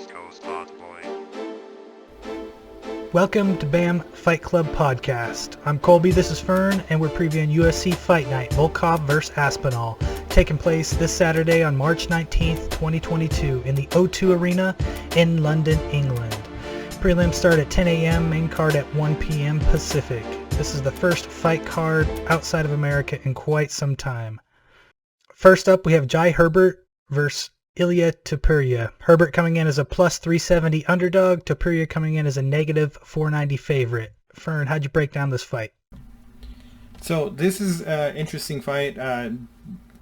East Coast Lost Boy. Welcome to BAM Fight Club Podcast. I'm Colby, this is Fern, and we're previewing UFC Fight Night, Volkov vs. Aspinall, taking place this Saturday on March 19th, 2022 in the O2 Arena in London, England. Prelims start at 10 a.m., main card at 1 p.m. Pacific. This is the first fight card outside of America in quite some time. First up, we have Herbert versus Ilia Tupurya. Herbert coming in as a plus 370 underdog, Tupurya coming in as a negative 490 favorite. Fern, how'd you break down this fight? So this is an interesting fight.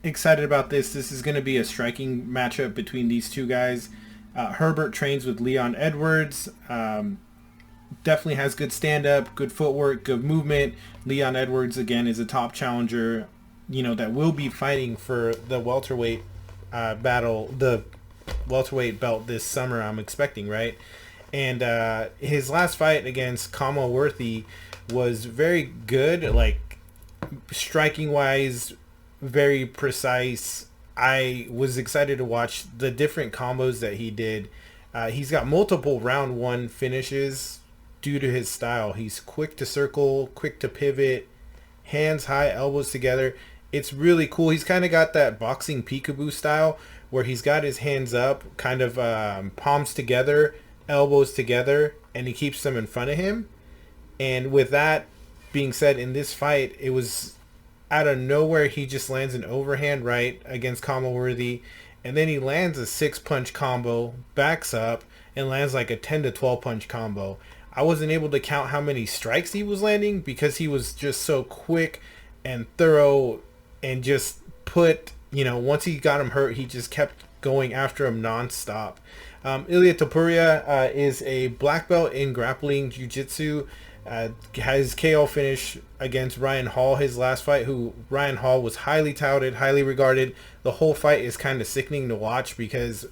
Excited about this. This is going to be a striking matchup between these two guys. Herbert trains with Leon Edwards. Definitely has good stand-up, good footwork, good movement. Leon Edwards, again, is a top challenger, that will be fighting for the welterweight the welterweight belt this summer, I'm expecting, right? And his last fight against Kama Worthy was very good, like striking wise, very precise. I was excited to watch the different combos that he did. He's got multiple round one finishes due to his style. He's quick to circle, quick to pivot, hands high, elbows together. It's really cool. He's kind of got that boxing peekaboo style where he's got his hands up, kind of palms together, elbows together, and he keeps them in front of him. And with that being said, in this fight, it was out of nowhere. He just lands an overhand right against Kama Worthy, and then he lands a 6-punch combo, backs up, and lands like a 10 to 12 punch combo. I wasn't able to count how many strikes he was landing because he was just so quick and thorough. And just put, once he got him hurt, he just kept going after him nonstop. Ilia Topurya is a black belt in grappling jiu-jitsu. Has KO finish against Ryan Hall, his last fight, who Ryan Hall was highly touted, highly regarded. The whole fight is kind of sickening to watch because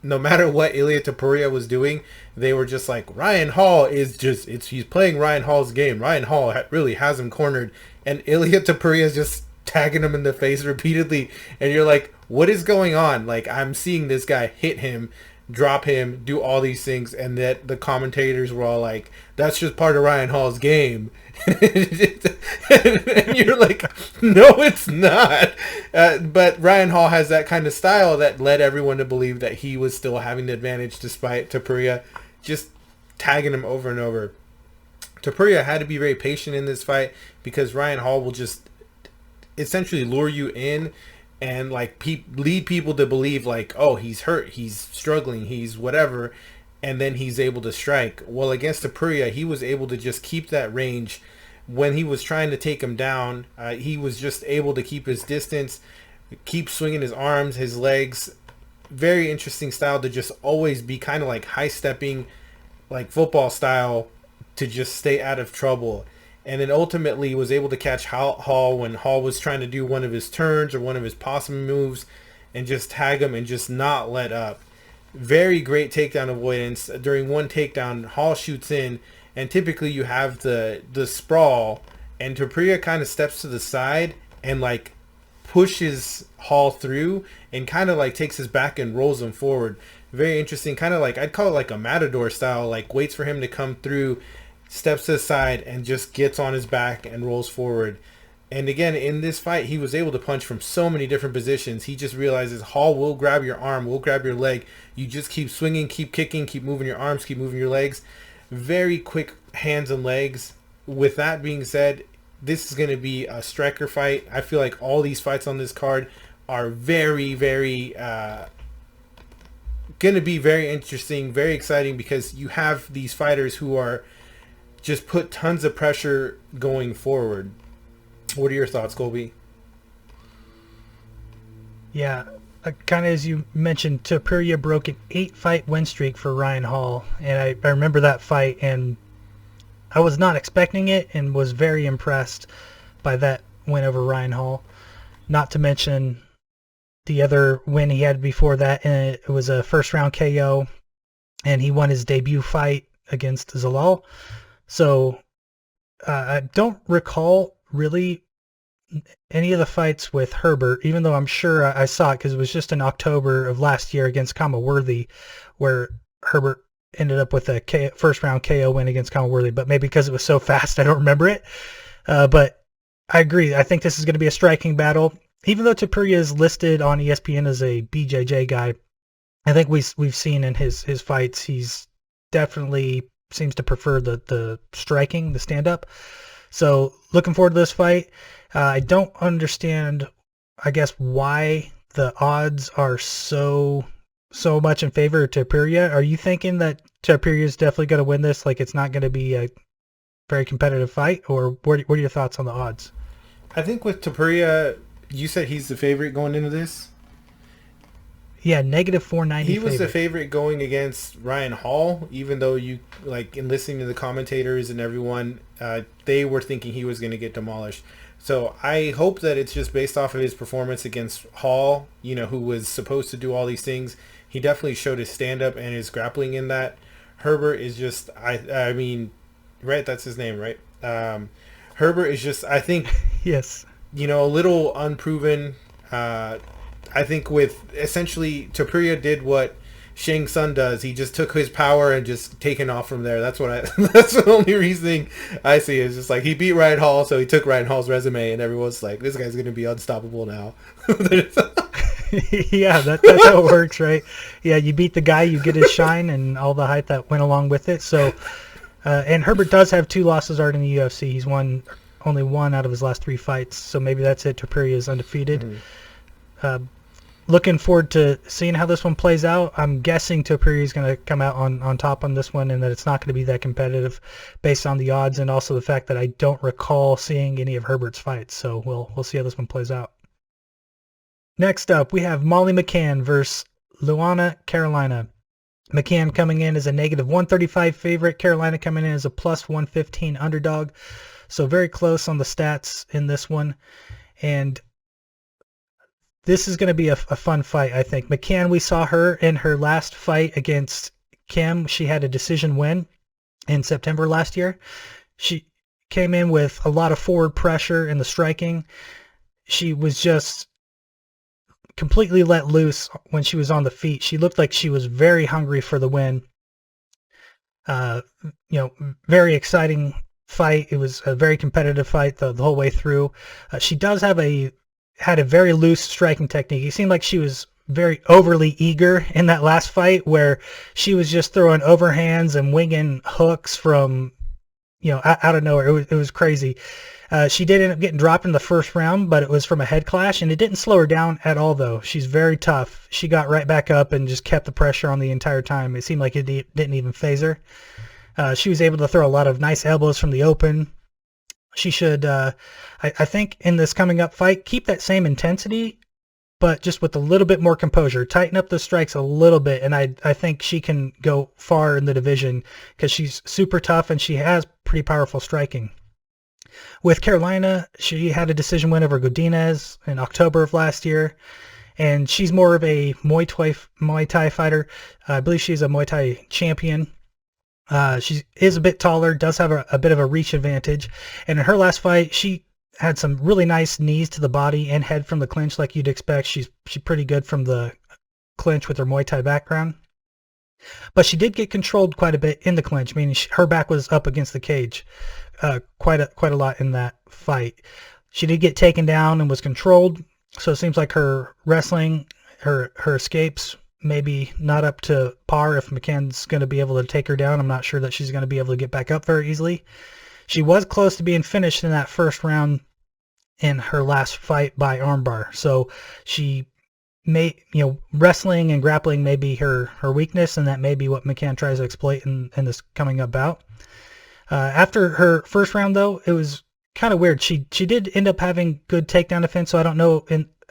no matter what Ilia Tupurya was doing, they were just like, Ryan Hall he's playing Ryan Hall's game. Ryan Hall really has him cornered. And Ilia Tupurya is just tagging him in the face repeatedly, and you're like, what is going on? Like, I'm seeing this guy hit him, drop him, do all these things, and that the commentators were all like, that's just part of Ryan Hall's game. And you're like, no, it's not. But Ryan Hall has that kind of style that led everyone to believe that he was still having the advantage despite Tupurya just tagging him over and over. Tupurya had to be very patient in this fight because Ryan Hall will just essentially lure you in and like lead people to believe like, oh, he's hurt, he's struggling, he's whatever, and then he's able to strike. Well, against Tupurya, he was able to just keep that range. When he was trying to take him down, he was just able to keep his distance, keep swinging his arms, his legs. Very interesting style to just always be kind of like high stepping, like football style, to just stay out of trouble. And then ultimately was able to catch Hall when Hall was trying to do one of his turns or one of his possum moves and just tag him and just not let up. Very great takedown avoidance. During one takedown, Hall shoots in, and typically you have the sprawl, and Tupurya kind of steps to the side and like pushes Hall through and kind of like takes his back and rolls him forward. Very interesting. Kind of like, I'd call it like a matador style, like waits for him to come through, steps to the side and just gets on his back and rolls forward. And again, in this fight, he was able to punch from so many different positions. He just realizes Hall will grab your arm, will grab your leg. You just keep swinging, keep kicking, keep moving your arms, keep moving your legs. Very quick hands and legs. With that being said, this is going to be a striker fight. I feel like all these fights on this card are very, very going to be very interesting, very exciting, because you have these fighters who are just put tons of pressure going forward. What are your thoughts, Colby? Yeah, kind of as you mentioned, Tupurya broke an 8-fight win streak for Ryan Hall, and I remember that fight, and I was not expecting it and was very impressed by that win over Ryan Hall. Not to mention the other win he had before that, and it was a first-round KO, and he won his debut fight against Zalal. So I don't recall really any of the fights with Herbert, even though I'm sure I saw it because it was just in October of last year against Kama Worthy, where Herbert ended up with a first round KO win against Conor Worthy, but maybe because it was so fast, I don't remember it. But I agree. I think this is going to be a striking battle. Even though Tupurya is listed on ESPN as a BJJ guy, I think we've seen in his fights, he's definitely seems to prefer the striking, the stand-up. So looking forward to this fight. I don't understand, I guess, why the odds are so much in favor of Tupurya. Are you thinking that Tupurya is definitely going to win this? Like it's not going to be a very competitive fight? Or what are your thoughts on the odds? I think with Tupurya, you said he's the favorite going into this? Yeah, negative 490 He was the favorite going against Ryan Hall, even though you, like, in listening to the commentators and everyone, they were thinking he was going to get demolished. So I hope that it's just based off of his performance against Hall, you know, who was supposed to do all these things. He definitely showed his stand-up and his grappling in that. Herbert is just, I mean, right, that's his name, right? Herbert is just, I think, yes, you know, a little unproven. I think with essentially Tupurya did what Shang Tsung does. He just took his power and just taken off from there. That's what that's the only reasoning I see is just like he beat Ryan Hall, so he took Ryan Hall's resume, and everyone's like, this guy's going to be unstoppable now. Yeah, that's how it works, right? Yeah, you beat the guy, you get his shine and all the hype that went along with it. So, and Herbert does have 2 losses already in the UFC. He's won only 1 out of his last 3 fights, so maybe that's it. Tupurya is undefeated. Looking forward to seeing how this one plays out. I'm guessing Tupurya is going to come out on top on this one and that it's not going to be that competitive based on the odds and also the fact that I don't recall seeing any of Herbert's fights. So we'll see how this one plays out. Next up, we have Molly Mccann versus Luanna, Carolina. Mccann coming in as a negative 135 favorite. Carolina coming in as a plus 115 underdog. So very close on the stats in this one. And this is going to be a fun fight, I think. Mccann, we saw her in her last fight against Kim. She had a decision win in September last year. She came in with a lot of forward pressure in the striking. She was just completely let loose when she was on the feet. She looked like she was very hungry for the win. Very exciting fight. It was a very competitive fight the whole way through. She does have had a very loose striking technique. It seemed like she was very overly eager in that last fight where she was just throwing overhands and winging hooks from, out of nowhere. It was crazy. She did end up getting dropped in the first round, but it was from a head clash, and it didn't slow her down at all, though. She's very tough. She got right back up and just kept the pressure on the entire time. It seemed like it didn't even phase her. She was able to throw a lot of nice elbows from the open. She should, I think, in this coming up fight, keep that same intensity, but just with a little bit more composure. Tighten up the strikes a little bit, and I think she can go far in the division because she's super tough and she has pretty powerful striking. With Carolina, she had a decision win over Godinez in October of last year, and she's more of a Muay Thai fighter. I believe she's a Muay Thai champion. She is a bit taller, does have a bit of a reach advantage, and in her last fight, she had some really nice knees to the body and head from the clinch like you'd expect. She's pretty good from the clinch with her Muay Thai background. But she did get controlled quite a bit in the clinch, meaning her back was up against the cage quite a lot in that fight. She did get taken down and was controlled, so it seems like her wrestling, her escapes, maybe not up to par. If McCann's going to be able to take her down, I'm not sure that she's going to be able to get back up very easily. She was close to being finished in that first round in her last fight by armbar. So she may, wrestling and grappling may be her weakness, and that may be what McCann tries to exploit in this coming up bout. After her first round, though, it was kind of weird. She did end up having good takedown defense, so I don't know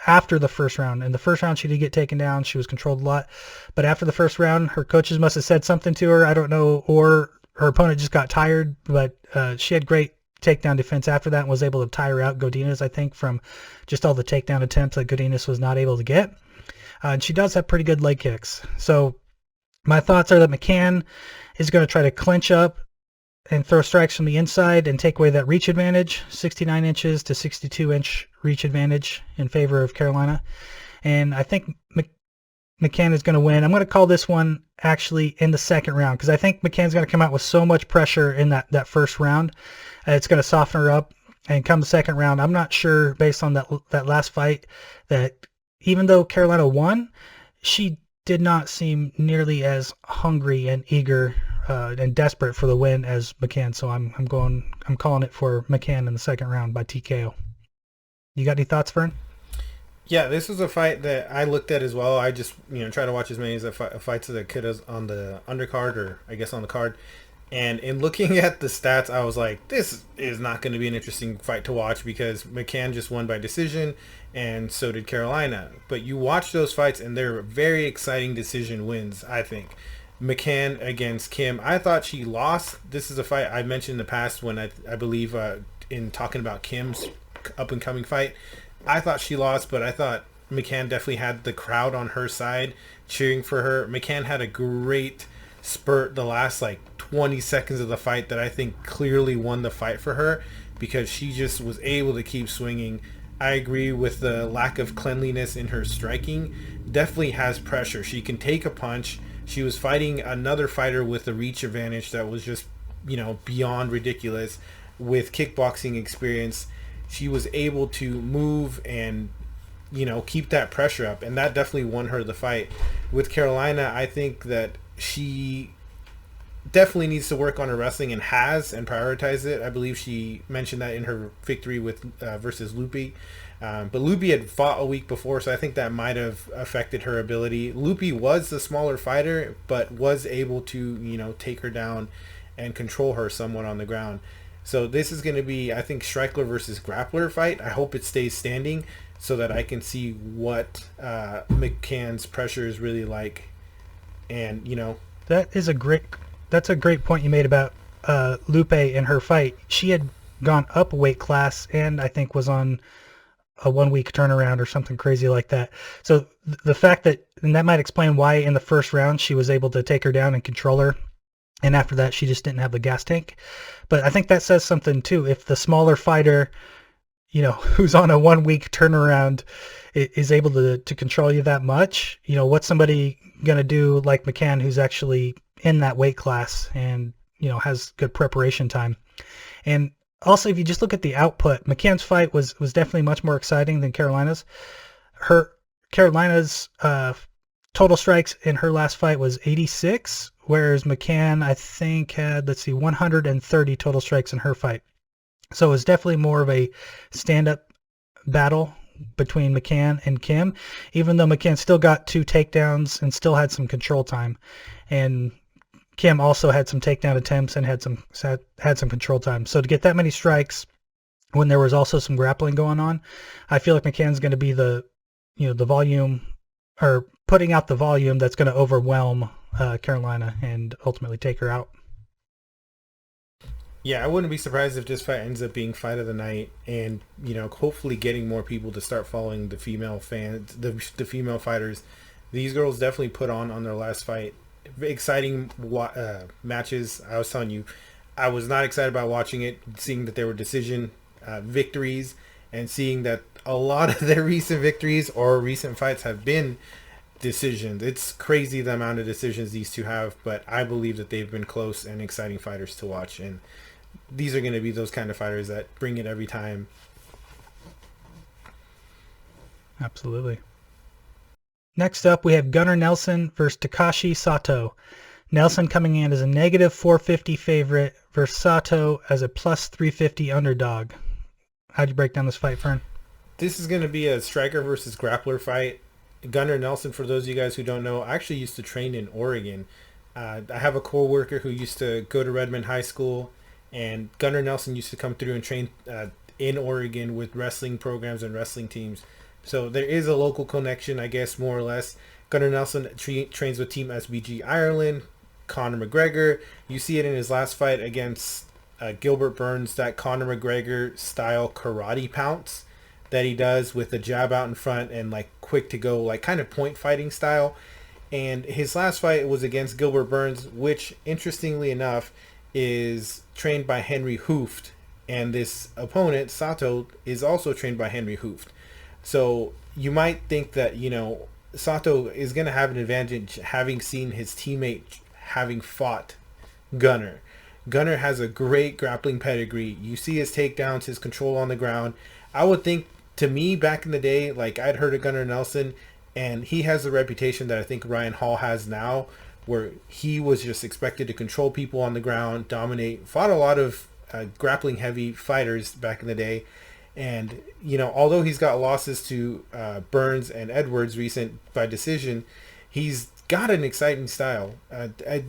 after the first round. In the first round, she did get taken down. She was controlled a lot. But after the first round, her coaches must have said something to her. I don't know, or her opponent just got tired. But she had great takedown defense after that and was able to tire out Godinez, I think, from just all the takedown attempts that Godinez was not able to get. And she does have pretty good leg kicks. So my thoughts are that McCann is going to try to clinch up and throw strikes from the inside and take away that reach advantage, 69 inches to 62-inch reach advantage in favor of Carolina. And I think Mccann is going to win. I'm going to call this one actually in the second round because I think Mccann's going to come out with so much pressure in that first round. It's going to soften her up. And come the second round, I'm not sure based on that last fight that even though Carolina won, she did not seem nearly as hungry and eager and desperate for the win as Mccann. So I'm calling it for Mccann in the second round by TKO. You got any thoughts, Vern? Yeah, this was a fight that I looked at as well. I just try to watch as many fights as I could on the undercard, or I guess on the card. And in looking at the stats, I was like, this is not going to be an interesting fight to watch because Mccann just won by decision, and so did Carolina. But you watch those fights, and they're very exciting decision wins, I think. Mccann against Kim, I thought she lost. This is a fight I mentioned in the past when I believe in talking about Kim's up-and-coming fight. I thought she lost, but I thought Mccann definitely had the crowd on her side cheering for her. Mccann had a great spurt the last 20 seconds of the fight that I think clearly won the fight for her because she just was able to keep swinging. I agree with the lack of cleanliness in her striking. Definitely has pressure. She can take a punch. She was fighting another fighter with a reach advantage that was just, beyond ridiculous. With kickboxing experience, she was able to move and keep that pressure up, and that definitely won her the fight. With Carolina, I think that she definitely needs to work on her wrestling and prioritized it. I believe she mentioned that in her victory with versus Lupi. But Lupi had fought a week before, so I think that might have affected her ability. Lupi was the smaller fighter, but was able to, take her down and control her somewhat on the ground. So this is going to be, I think, striker versus grappler fight. I hope it stays standing so that I can see what Mccann's pressure is really like. And, That's a great point you made about Lupe in her fight. She had gone up a weight class and I think was on a 1 week turnaround or something crazy like that. So the fact that might explain why in the first round she was able to take her down and control her. And after that, she just didn't have the gas tank. But I think that says something too. If the smaller fighter, who's on a 1 week turnaround is able to control you that much, what's somebody going to do like Mccann, who's actually in that weight class and, has good preparation time. And also, if you just look at the output, Mccann's fight was definitely much more exciting than Carolina's. Carolina's total strikes in her last fight was 86, whereas Mccann, I think, had, 130 total strikes in her fight. So it was definitely more of a stand-up battle between Mccann and Kim, even though Mccann still got 2 takedowns and still had some control time. And Kim also had some takedown attempts and had some control time. So to get that many strikes when there was also some grappling going on, I feel like Mccann's going to be the volume, or putting out the volume that's going to overwhelm Carolina and ultimately take her out. Yeah, I wouldn't be surprised if this fight ends up being fight of the night, and hopefully getting more people to start following the female fans, the female fighters. These girls definitely put on their last fight. Exciting matches. I was telling you, I was not excited about watching it, seeing that there were decision victories, and seeing that a lot of their recent victories or recent fights have been decisions. It's crazy the amount of decisions these two have, but I believe that they've been close and exciting fighters to watch, and these are going to be those kind of fighters that bring it every time. Absolutely. Next up, we have Gunnar Nelson versus Takashi Sato. Nelson coming in as a negative 450 favorite versus Sato as a plus 350 underdog. How'd you break down this fight, Fern? This is going to be a striker versus grappler fight. Gunnar Nelson, for those of you guys who don't know, actually used to train in Oregon. I have a co-worker who used to go to Redmond High School, and Gunnar Nelson used to come through and train in Oregon with wrestling programs and wrestling teams. So there is a local connection, I guess, more or less. Gunnar Nelson trains with Team SBG Ireland, Conor McGregor. You see it in his last fight against Gilbert Burns, that Conor McGregor style karate pounce that he does with the jab out in front and quick to go, kind of point fighting style. And his last fight was against Gilbert Burns, which interestingly enough is trained by Henry Hooft. And this opponent, Sato, is also trained by Henry Hooft. So you might think that, Sato is going to have an advantage having seen his teammate having fought Gunnar. Gunnar has a great grappling pedigree. You see his takedowns, his control on the ground. I would think, to me, back in the day, like I'd heard of Gunnar Nelson, and he has the reputation that I think Ryan Hall has now, where he was just expected to control people on the ground, dominate, fought a lot of grappling heavy fighters back in the day. And, you know, although he's got losses to Burns and Edwards recent by decision, he's got an exciting style.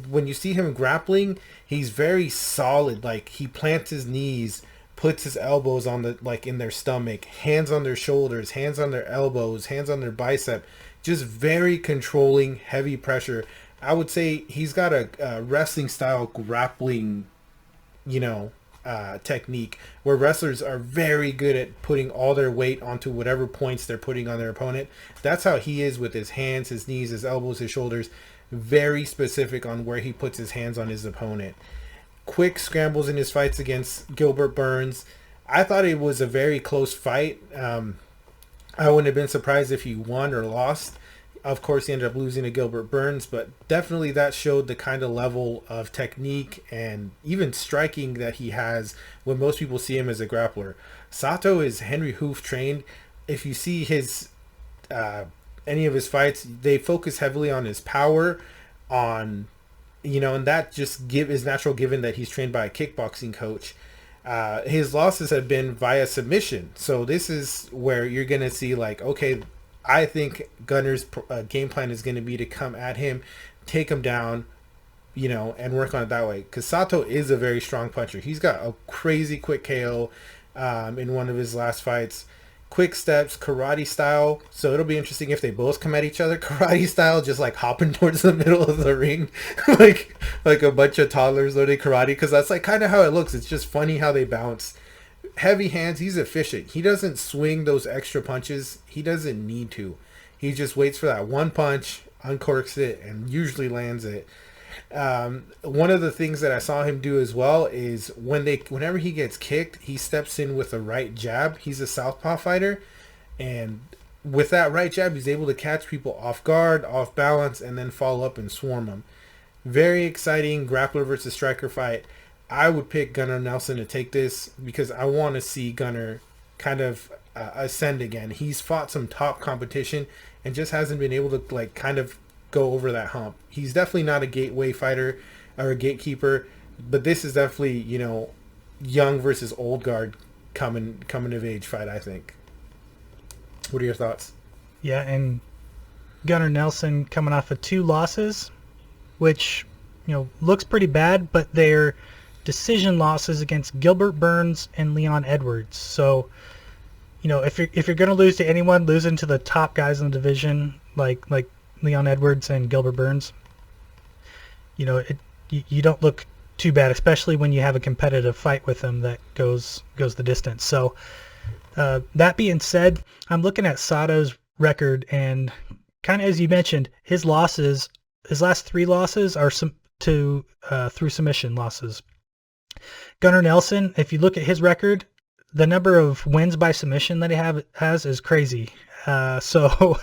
When you see him grappling, he's very solid. Like, he plants his knees, puts his elbows on the, like, in their stomach, hands on their shoulders, hands on their elbows, hands on their bicep. Just very controlling, heavy pressure. I would say he's got a wrestling style grappling, you know, technique where wrestlers are very good at putting all their weight onto whatever points they're putting on their opponent. That's how he is with his hands, his knees, his elbows, his shoulders. Very specific on where he puts his hands on his opponent. Quick scrambles in his fights against Gilbert Burns. I thought it was a very close fight. I wouldn't have been surprised if he won or lost. Of course, he ended up losing to Gilbert Burns, but definitely that showed the kind of level of technique and even striking that he has when most people see him as a grappler. Sato is Henry Hoof trained. If you see his any of his fights, they focus heavily on his power, on, you know, and that just is natural given that he's trained by a kickboxing coach. His losses have been via submission, so this is where you're gonna see, like, okay, I think Gunnar's game plan is going to be to come at him, take him down, you know, and work on it that way. Because Sato is a very strong puncher. He's got a crazy quick KO in one of his last fights. Quick steps, karate style. So it'll be interesting if they both come at each other karate style, just like hopping towards the middle of the ring, like a bunch of toddlers learning karate. Because that's like kind of how it looks. It's just funny how they bounce. Heavy hands, he's efficient. He doesn't swing those extra punches. He doesn't need to. He just waits for that one punch, uncorks it, and usually lands it. One of the things that I saw him do as well is whenever he gets kicked, he steps in with a right jab. He's a southpaw fighter, and with that right jab, he's able to catch people off guard, off balance, and then follow up and swarm them. Very exciting grappler versus striker fight. I would pick Gunnar Nelson to take this because I want to see Gunnar kind of ascend again. He's fought some top competition and just hasn't been able to, like, kind of go over that hump. He's definitely not a gateway fighter or a gatekeeper, but this is definitely, you know, young versus old guard coming of age fight, I think. What are your thoughts? Yeah, and Gunnar Nelson coming off of 2 losses, which, you know, looks pretty bad, but they're decision losses against Gilbert Burns and Leon Edwards. So, you know, if you're going to lose to anyone, losing to the top guys in the division, like Leon Edwards and Gilbert Burns, you know, you don't look too bad, especially when you have a competitive fight with them that goes the distance. So, that being said, I'm looking at Sato's record, and kind of as you mentioned, his last 3 losses are through submission losses. Gunnar Nelson, if you look at his record, the number of wins by submission that he has is crazy. So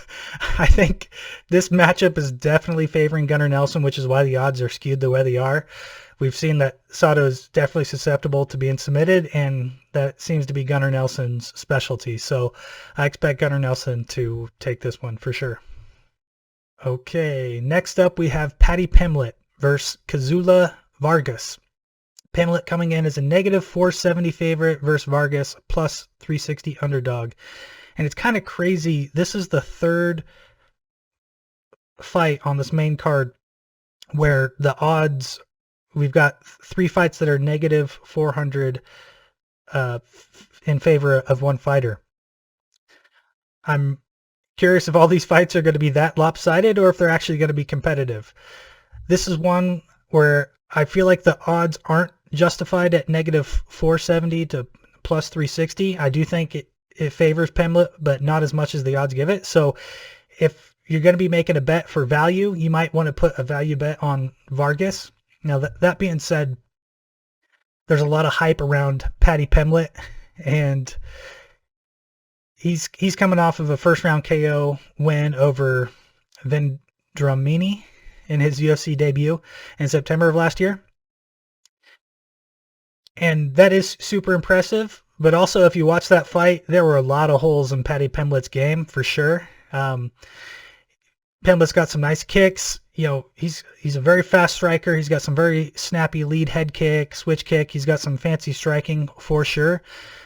I think this matchup is definitely favoring Gunnar Nelson, which is why the odds are skewed the way they are. We've seen that Sato is definitely susceptible to being submitted, and that seems to be Gunnar Nelson's specialty. So I expect Gunnar Nelson to take this one for sure. Okay, next up we have Paddy Pimlet versus Kazula Vargas. Pimlet coming in as a negative 470 favorite versus Vargas plus 360 underdog. And it's kind of crazy. This is the 3rd fight on this main card where the odds, we've got 3 fights that are negative 400 in favor of one fighter. I'm curious if all these fights are going to be that lopsided or if they're actually going to be competitive. This is one where I feel like the odds aren't justified at negative 470 to plus 360. I do think it favors Pimlet, but not as much as the odds give it. So if you're going to be making a bet for value, you might want to put a value bet on Vargas. Now, that being said, there's a lot of hype around Paddy Pimlet, and he's coming off of a first round KO win over Vendramini in his UFC debut in September of last year. And that is super impressive. But also, if you watch that fight, there were a lot of holes in Paddy Pimlet's game for sure. Pimlet's got some nice kicks. He's a very fast striker. He's got some very snappy lead head kick, switch kick. He's got some fancy striking for sure.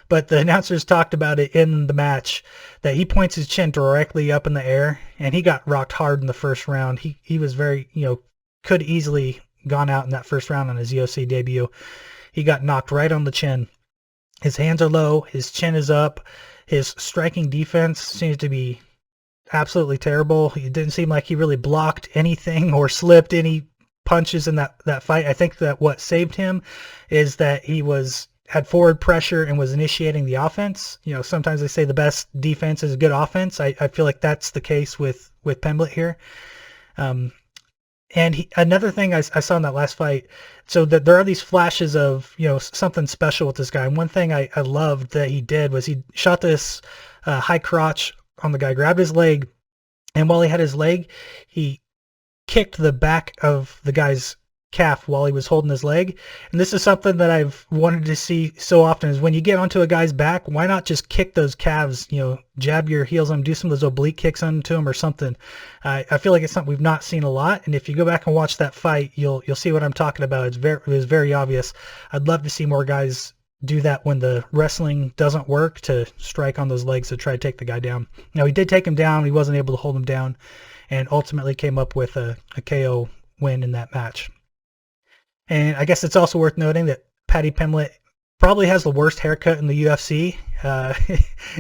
But the announcers talked about it in the match that he points his chin directly up in the air, and he got rocked hard in the first round. He was very, could easily gone out in that first round on his UFC debut. He got knocked right on the chin. His hands are low. His chin is up. His striking defense seems to be absolutely terrible. It didn't seem like he really blocked anything or slipped any punches in that fight. I think that what saved him is that he had forward pressure and was initiating the offense. Sometimes they say the best defense is good offense. I feel like that's the case with Pimlet here. And another thing I saw in that last fight, so that there are these flashes of, something special with this guy. And one thing I loved that he did was he shot this high crotch on the guy, grabbed his leg, and while he had his leg, he kicked the back of the guy's calf while he was holding his leg. And this is something that I've wanted to see so often, is when you get onto a guy's back, why not just kick those calves, jab your heels on him, do some of those oblique kicks onto him or something. I feel like it's something we've not seen a lot, and if you go back and watch that fight, you'll see what I'm talking about. It was very obvious. I'd love to see more guys do that when the wrestling doesn't work, to strike on those legs to try to take the guy down. Now, he did take him down. He wasn't able to hold him down, and ultimately came up with a KO win in that match. And I guess it's also worth noting that Paddy Pimlet probably has the worst haircut in the UFC.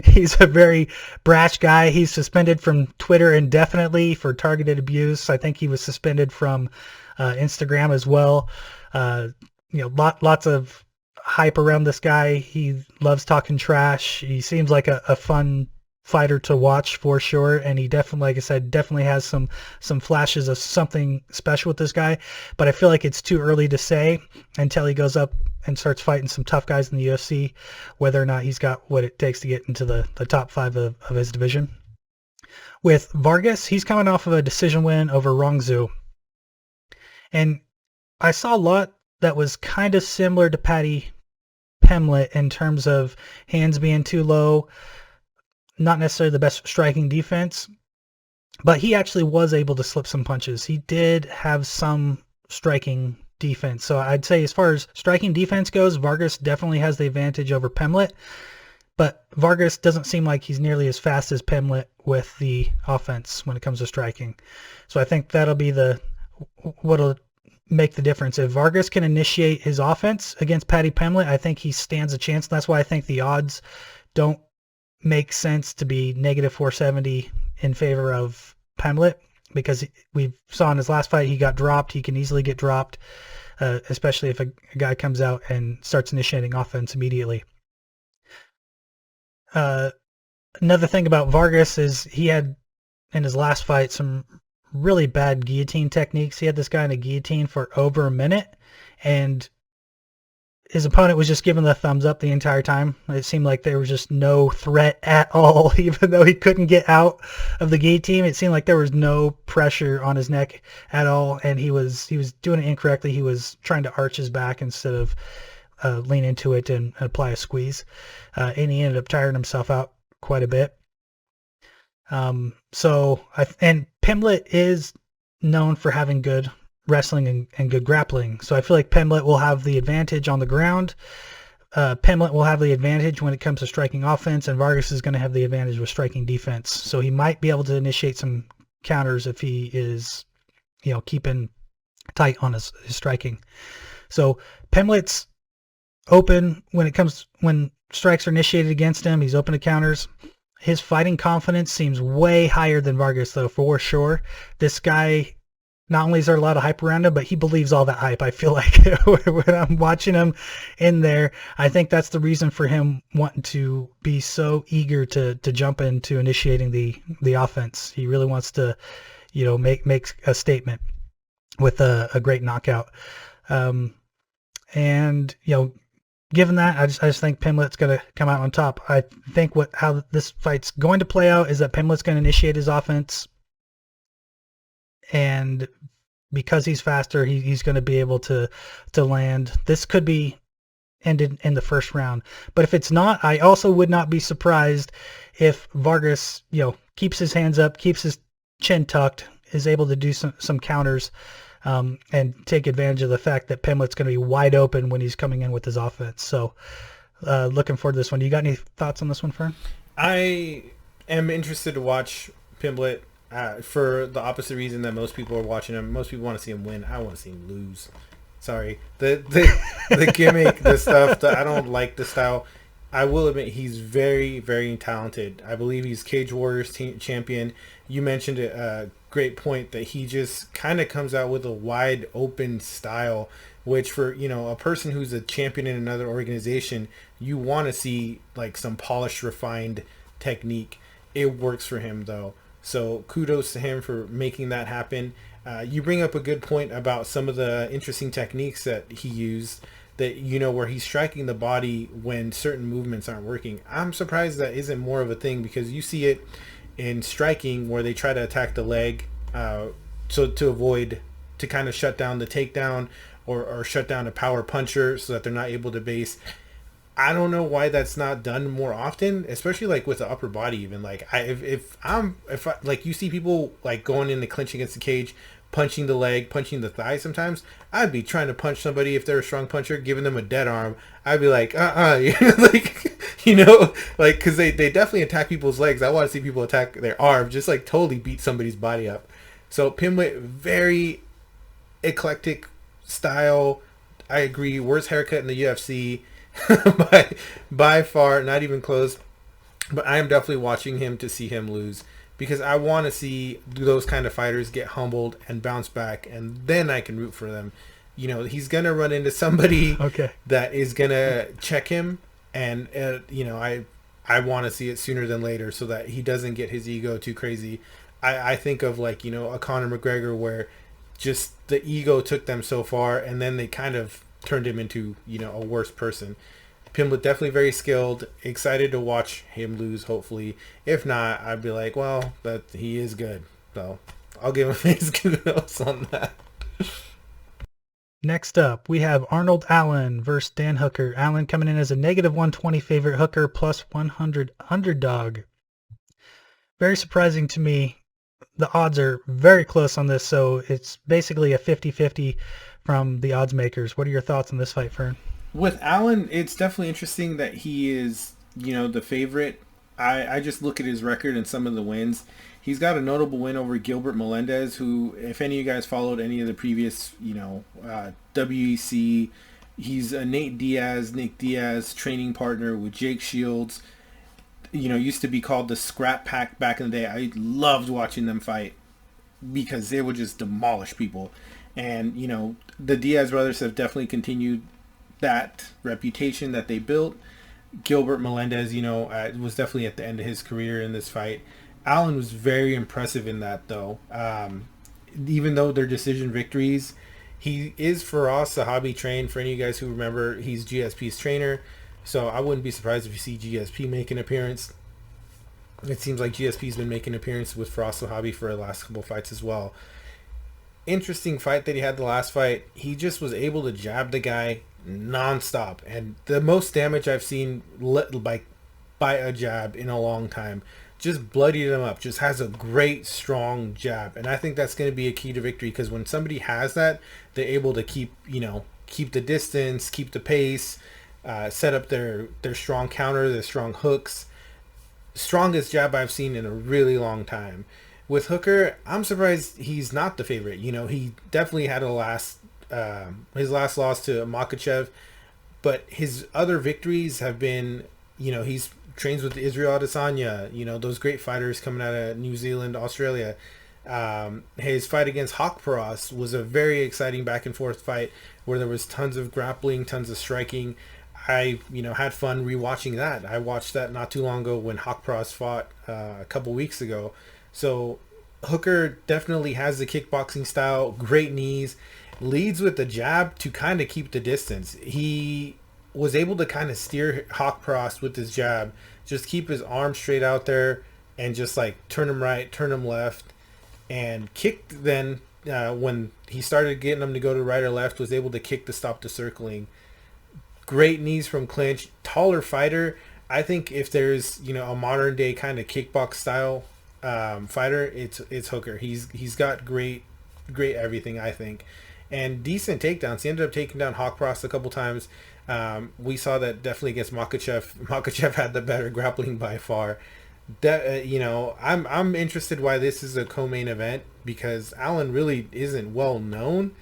He's a very brash guy. He's suspended from Twitter indefinitely for targeted abuse. I think he was suspended from Instagram as well. Lots of hype around this guy. He loves talking trash. He seems like a fun fighter to watch for sure, and he definitely, like I said, definitely has some flashes of something special with this guy, but I feel like it's too early to say until he goes up and starts fighting some tough guys in the UFC whether or not he's got what it takes to get into the top 5 of his division. With Vargas, he's coming off of a decision win over Rongzu, and I saw a lot that was kind of similar to Paddy Pimlet in terms of hands being too low, not necessarily the best striking defense, but he actually was able to slip some punches. He did have some striking defense. So I'd say as far as striking defense goes, Vargas definitely has the advantage over Pimlet, but Vargas doesn't seem like he's nearly as fast as Pimlet with the offense when it comes to striking. So I think that'll be what'll make the difference. If Vargas can initiate his offense against Paddy Pimlet, I think he stands a chance. That's why I think the odds don't make sense to be negative 470 in favor of Pimlet, because we saw in his last fight he got dropped. He can easily get dropped, especially if a guy comes out and starts initiating offense immediately. Another thing about Vargas is he had in his last fight some really bad guillotine techniques. He had this guy in a guillotine for over a minute, and his opponent was just giving the thumbs up the entire time. It seemed like there was just no threat at all, even though he couldn't get out of the guillotine. It seemed like there was no pressure on his neck at all, and he was doing it incorrectly. He was trying to arch his back instead of lean into it and apply a squeeze, and he ended up tiring himself out quite a bit. And Pimlet is known for having good wrestling and good grappling. So I feel like Pimlet will have the advantage on the ground. Pimlet will have the advantage when it comes to striking offense, and Vargas is going to have the advantage with striking defense. So he might be able to initiate some counters if he is, keeping tight on his striking. So Pimlet's open when strikes are initiated against him. He's open to counters. His fighting confidence seems way higher than Vargas, though, for sure. This guy, not only is there a lot of hype around him, but he believes all that hype. I feel like when I'm watching him in there, I think that's the reason for him wanting to be so eager to jump into initiating the offense. He really wants to, make a statement with a great knockout. Given that, I just think Pimlet's going to come out on top. I think how this fight's going to play out is that Pimlet's going to initiate his offense. and because he's faster, he's going to be able to land. This could be ended in the first round. But if it's not, I also would not be surprised if Vargas, keeps his hands up, keeps his chin tucked, is able to do some counters, and take advantage of the fact that Pimlet's going to be wide open when he's coming in with his offense. So looking forward to this one. Do you got any thoughts on this one, Fern? I am interested to watch Pimlet for the opposite reason that most people are watching him. Most people want to see him win. I want to see him lose. Sorry. The gimmick, the stuff, I don't like the style. I will admit he's very, very talented. I believe he's Cage Warriors champion. You mentioned a great point that he just kind of comes out with a wide open style, which for, a person who's a champion in another organization, you want to see like some polished, refined technique. It works for him though. So kudos to him for making that happen. You bring up a good point about some of the interesting techniques that he used, that where he's striking the body when certain movements aren't working. I'm surprised that isn't more of a thing, because you see it in striking where they try to attack the leg, so to kind of shut down the takedown or shut down a power puncher so that they're not able to base. I don't know why that's not done more often, especially like with the upper body. Even like if I like, you see people like going in the clinch against the cage, punching the leg, punching the thigh. Sometimes I'd be trying to punch somebody if they're a strong puncher, giving them a dead arm. I'd be like, like, like, because they definitely attack people's legs. I want to see people attack their arm, just like totally beat somebody's body up. So Pimlet, very eclectic style. I agree. Worst haircut in the UFC. by far, not even close. But I am definitely watching him to see him lose, because I want to see those kind of fighters get humbled and bounce back, and then I can root for them. He's gonna run into somebody that is gonna check him, and I want to see it sooner than later so that he doesn't get his ego too crazy. I think of like a Conor McGregor, where just the ego took them so far, and then they kind of turned him into a worse person. Pimlet definitely very skilled. Excited to watch him lose, hopefully. If not, I'd be like, well, that he is good, so I'll give him his kudos on that. Next up, we have Arnold Allen versus Dan Hooker. Allen coming in as a -120 favorite, Hooker plus 100 underdog. Very surprising to me. The odds are very close on this, so it's basically a 50-50 from the odds makers. What are your thoughts on this fight, Fern? With Allen, it's definitely interesting that he is, the favorite. I just look at his record and some of the wins. He's got a notable win over Gilbert Melendez, who, if any of you guys followed any of the previous, WEC, he's a Nick Diaz training partner with Jake Shields. Used to be called the Scrap Pack back in the day. I loved watching them fight because they would just demolish people. And, the Diaz brothers have definitely continued that reputation that they built. Gilbert Melendez, was definitely at the end of his career in this fight. Allen was very impressive in that, though. Even though they're decision victories, he is Firas Zahabi trained. For any of you guys who remember, he's GSP's trainer. So I wouldn't be surprised if you see GSP make an appearance. It seems like GSP's been making an appearance with Firas Zahabi for the last couple fights as well. Interesting fight that he had the last fight. He just was able to jab the guy nonstop, and the most damage I've seen by a jab in a long time. Just bloodied him up. Just has a great strong jab, and I think that's going to be a key to victory, because when somebody has that, they're able to keep the distance, keep the pace, set up their strong counter, their strong hooks. Strongest jab I've seen in a really long time. With Hooker, I'm surprised he's not the favorite. He definitely had his last loss to Makhachev, but his other victories have been, he's trains with Israel Adesanya, those great fighters coming out of New Zealand, Australia. His fight against Haqparast was a very exciting back and forth fight where there was tons of grappling, tons of striking. I, had fun rewatching that. I watched that not too long ago when Haqparast fought a couple weeks ago. So Hooker definitely has the kickboxing style, great knees, leads with the jab to kind of keep the distance. He was able to kind of steer Haqparast with his jab, just keep his arm straight out there and just like turn him right, turn him left. and kicked then when he started getting them to go to right or left, was able to kick to stop the circling. Great knees from clinch, taller fighter. I think if there's a modern day kind of kickbox style fighter, it's Hooker. He's got great everything, I think, and decent takedowns. He ended up taking down Hawkpross a couple times. We saw that definitely against Makhachev. Makhachev had the better grappling by far. I'm interested why this is a co-main event, because Allen really isn't well known,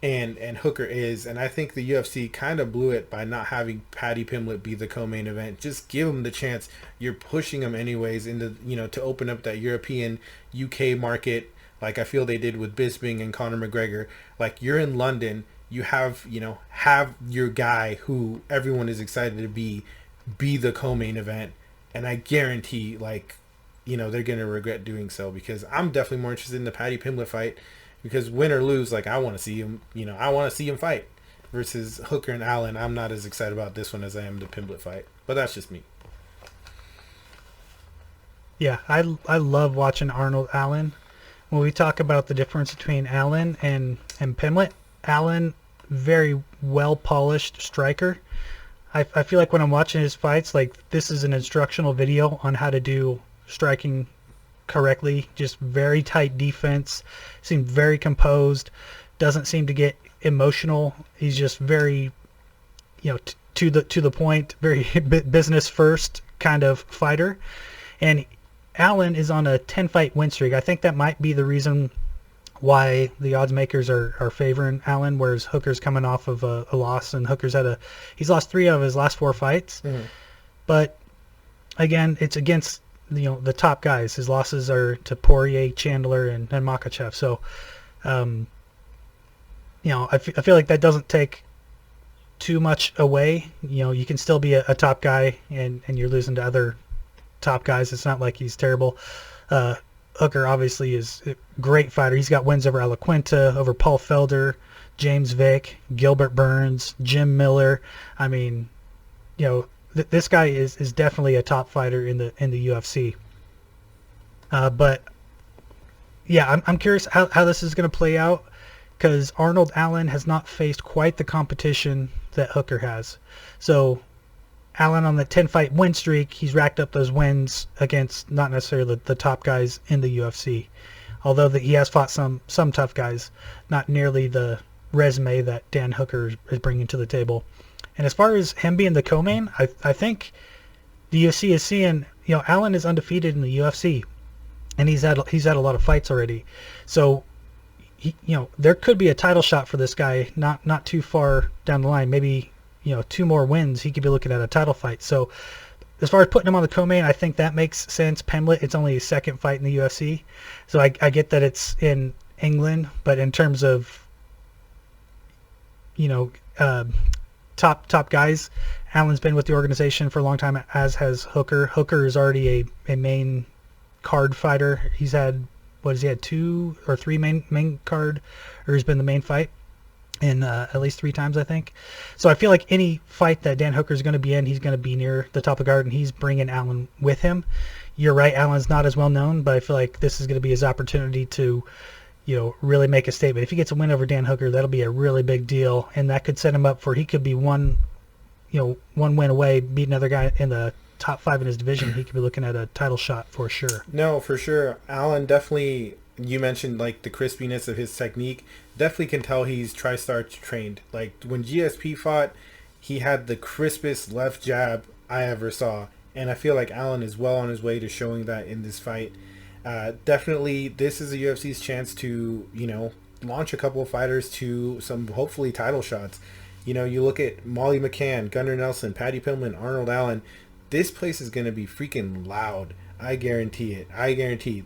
and Hooker is, and I think the UFC kind of blew it by not having Paddy Pimlet be the co-main event. Just give him the chance. You're pushing him anyways into to open up that European UK market, like I feel they did with Bisping and Conor McGregor. Like, you're in London, you have your guy who everyone is excited to be the co-main event. And I guarantee, they're going to regret doing so, because I'm definitely more interested in the Paddy Pimlet fight, because win or lose, I want to see him, I want to see him fight, versus Hooker and Allen. I'm not as excited about this one as I am the Pimlet fight, but that's just me. Yeah, I love watching Arnold Allen. When we talk about the difference between Allen and Pimlet, Allen, very well-polished striker. I feel like when I'm watching his fights, this is an instructional video on how to do striking correctly. Just very tight defense. Seemed very composed. Doesn't seem to get emotional. He's just very, to the point. Very business first kind of fighter. And Allen is on a 10-fight win streak. I think that might be the reason why the odds makers are favoring Allen, whereas Hooker's coming off of a loss, and Hooker's he's lost 3 of his last 4 fights. Mm-hmm. But again, it's against the top guys. His losses are to Poirier, Chandler, and Makhachev. So, I feel like that doesn't take too much away. You can still be a top guy, and you're losing to other top guys. It's not like he's terrible. Hooker obviously is a great fighter. He's got wins over Alaquinta, over Paul Felder, James Vick, Gilbert Burns, Jim Miller. I mean, this guy is definitely a top fighter in the UFC. But yeah, I'm curious how this is going to play out, because Arnold Allen has not faced quite the competition that Hooker has. So Allen on the 10-fight win streak, he's racked up those wins against not necessarily the top guys in the UFC. Although he has fought some tough guys, not nearly the resume that Dan Hooker is bringing to the table. And as far as him being the co-main, I think the UFC is seeing, Allen is undefeated in the UFC, and he's had a lot of fights already. So, there could be a title shot for this guy not too far down the line. Maybe 2 more wins, he could be looking at a title fight. So as far as putting him on the co-main, I think that makes sense. Pimlet, it's only his 2nd fight in the UFC. So I get that it's in England, but in terms of, top guys, Allen's been with the organization for a long time, as has Hooker. Hooker is already a main card fighter. He's had, he had 2 or 3 main card, or he's been the main fight in at least 3 times, I think. So I feel like any fight that Dan Hooker is going to be in, he's going to be near the top of the card, and he's bringing Allen with him. You're right, Allen's not as well known, but I feel like this is going to be his opportunity to, really make a statement. If he gets a win over Dan Hooker, that'll be a really big deal, and that could set him up for, he could be one win away, beat another guy in the top 5 in his division. He could be looking at a title shot for sure. No, for sure. Allen definitely, you mentioned the crispiness of his technique. Definitely can tell he's TriStar trained. When GSP fought, he had the crispest left jab I ever saw, and I feel like Allen is well on his way to showing that in this fight. Definitely, this is the UFC's chance to launch a couple of fighters to some hopefully title shots. You look at Molly McCann, Gunnar Nelson, Paddy Pimlet, Arnold Allen. This place is going to be freaking loud. I guarantee it.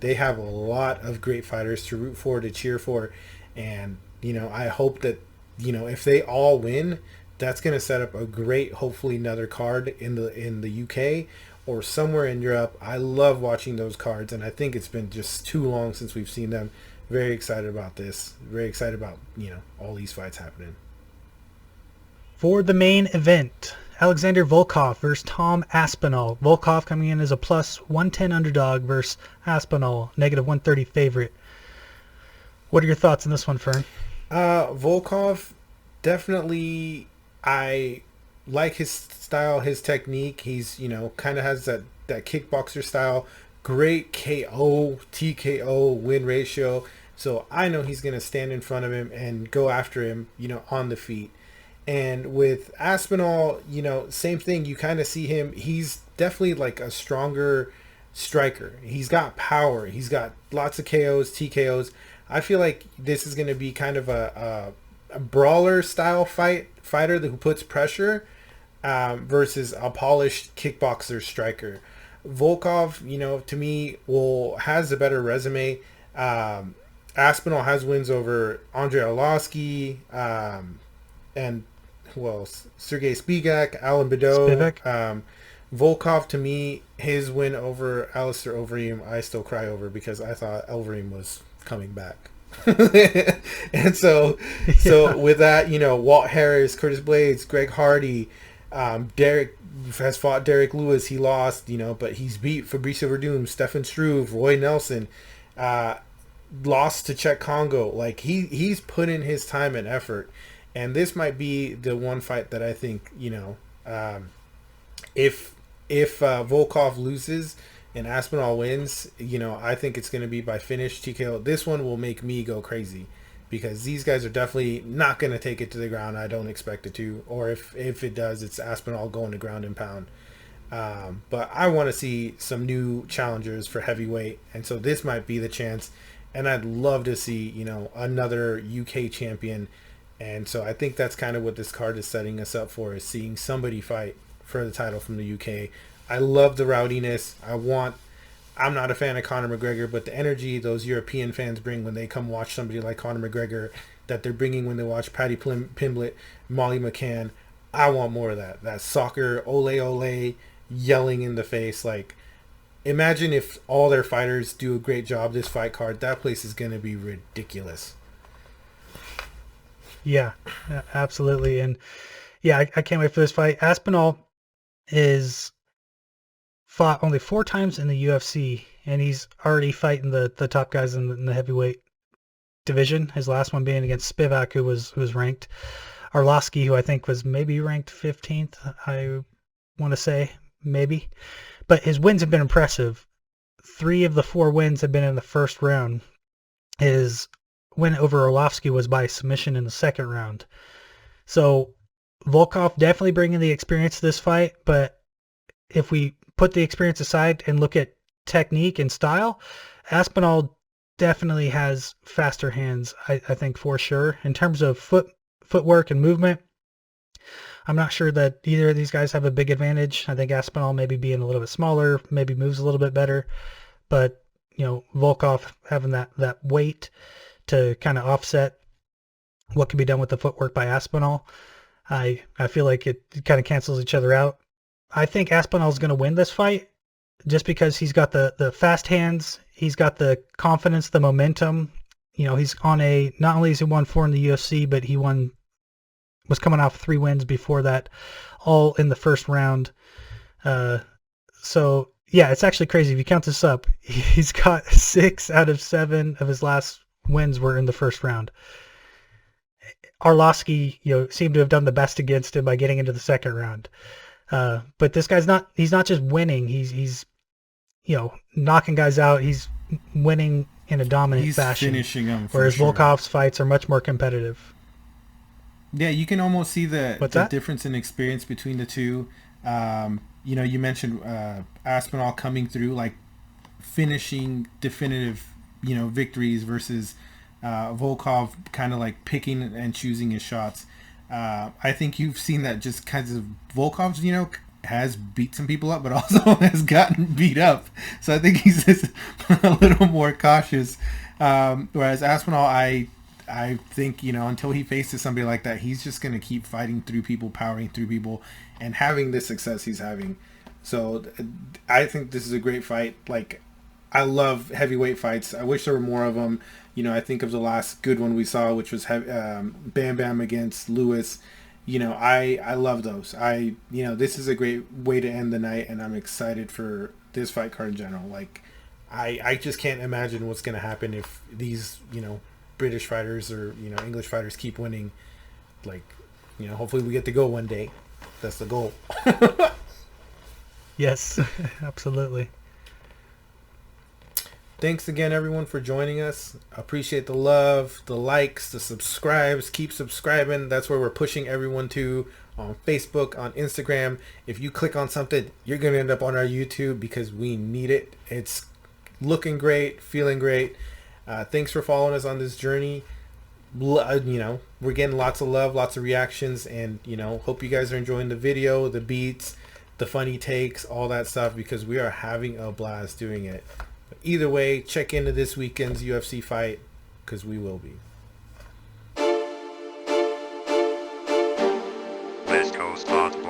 They have a lot of great fighters to root for, to cheer for. And, I hope that, if they all win, that's going to set up a great, hopefully another card in the UK or somewhere in Europe. I love watching those cards, and I think it's been just too long since we've seen them. Very excited about this. Very excited about, all these fights happening. For the main event, Alexander Volkov versus Tom Aspinall. Volkov coming in as a plus 110 underdog versus Aspinall, negative 130 favorite. What are your thoughts on this one, Fern? Volkov, definitely, I like his style, his technique. He's, kind of has that kickboxer style. Great KO, TKO win ratio. So I know he's going to stand in front of him and go after him, on the feet. And with Aspinall, same thing. You kind of see him. He's definitely like a stronger striker. He's got power. He's got lots of KOs, TKOs. I feel like this is going to be kind of a brawler style fighter who puts pressure versus a polished kickboxer striker. Volkov, to me, has a better resume. Aspinall has wins over Andrei Arlovsky, and who else? Sergey Spivak, Alan Badeau. Volkov, to me, his win over Alistair Overeem, I still cry over because I thought Overeem was coming back. And so with that, Walt Harris, Curtis Blades, Greg Hardy, Derek has fought Derek Lewis. He lost, but he's beat Fabricio Verdum, Stefan Struve, Roy Nelson, lost to Czech Congo. Like he's put in his time and effort. And this might be the one fight that I think, if Volkov loses and Aspinall wins, I think it's going to be by finish TKO. This one will make me go crazy because these guys are definitely not going to take it to the ground. I don't expect it to. Or if it does, it's Aspinall going to ground and pound. But I want to see some new challengers for heavyweight. And so this might be the chance. And I'd love to see, another UK champion. And so I think that's kind of what this card is setting us up for, is seeing somebody fight for the title from the UK. I love the rowdiness. I'm not a fan of Conor McGregor, but the energy those European fans bring when they come watch somebody like Conor McGregor, that they're bringing when they watch Paddy Pimlet, Molly McCann, I want more of that. That soccer, ole ole, yelling in the face. Like, imagine if all their fighters do a great job this fight card. That place is going to be ridiculous. Yeah, absolutely. And yeah, I can't wait for this fight. Aspinall is fought only 4 times in the UFC, and he's already fighting the top guys in the heavyweight division. His last one being against Spivak, who was ranked. Arlovsky, who I think was maybe ranked 15th, I want to say, maybe. But his wins have been impressive. 3 of the 4 wins have been in the first round. His win over Arlovsky was by submission in the second round. So Volkov definitely bringing the experience to this fight, but if we put the experience aside and look at technique and style, Aspinall definitely has faster hands, I think, for sure. In terms of footwork and movement, I'm not sure that either of these guys have a big advantage. I think Aspinall maybe being a little bit smaller, maybe moves a little bit better, but Volkov having that weight to kind of offset what can be done with the footwork by Aspinall, I feel like it kind of cancels each other out. I think Aspinall's going to win this fight just because he's got the fast hands, he's got the confidence, the momentum. He's on not only has he won 4 in the UFC, but he was coming off 3 wins before that, all in the first round. So yeah, it's actually crazy. If you count this up, he's got 6 out of 7 of his last wins were in the first round. Arlovsky, seemed to have done the best against him by getting into the second round. But this guy's he's not just winning. He's knocking guys out. He's winning in a dominant fashion. He's finishing them. Whereas Volkov's fights are much more competitive. Yeah, you can almost see the difference in experience between the two. You mentioned Aspinall coming through, like finishing definitive, victories versus Volkov kind of like picking and choosing his shots. I think you've seen that just kinds of Volkov's, has beat some people up, but also has gotten beat up. So I think he's just a little more cautious. Whereas Aspinall, I think, until he faces somebody like that, he's just going to keep fighting through people, powering through people, and having the success he's having. So I think this is a great fight. Like, I love heavyweight fights. I wish there were more of them. I think of the last good one we saw, which was Bam Bam against Lewis. I love those. This is a great way to end the night, and I'm excited for this fight card in general. Like, I just can't imagine what's going to happen if these, British fighters or English fighters keep winning. Like, hopefully we get to go one day. That's the goal. Yes, absolutely. Thanks again, everyone, for joining us. Appreciate the love, the likes, the subscribes. Keep subscribing. That's where we're pushing everyone to, on Facebook, on Instagram. If you click on something, you're going to end up on our YouTube because we need it. It's looking great, feeling great. Thanks for following us on this journey. We're getting lots of love, lots of reactions, and, hope you guys are enjoying the video, the beats, the funny takes, all that stuff, because we are having a blast doing it. Either way, check into this weekend's UFC fight, because we will be. West Coast Talk.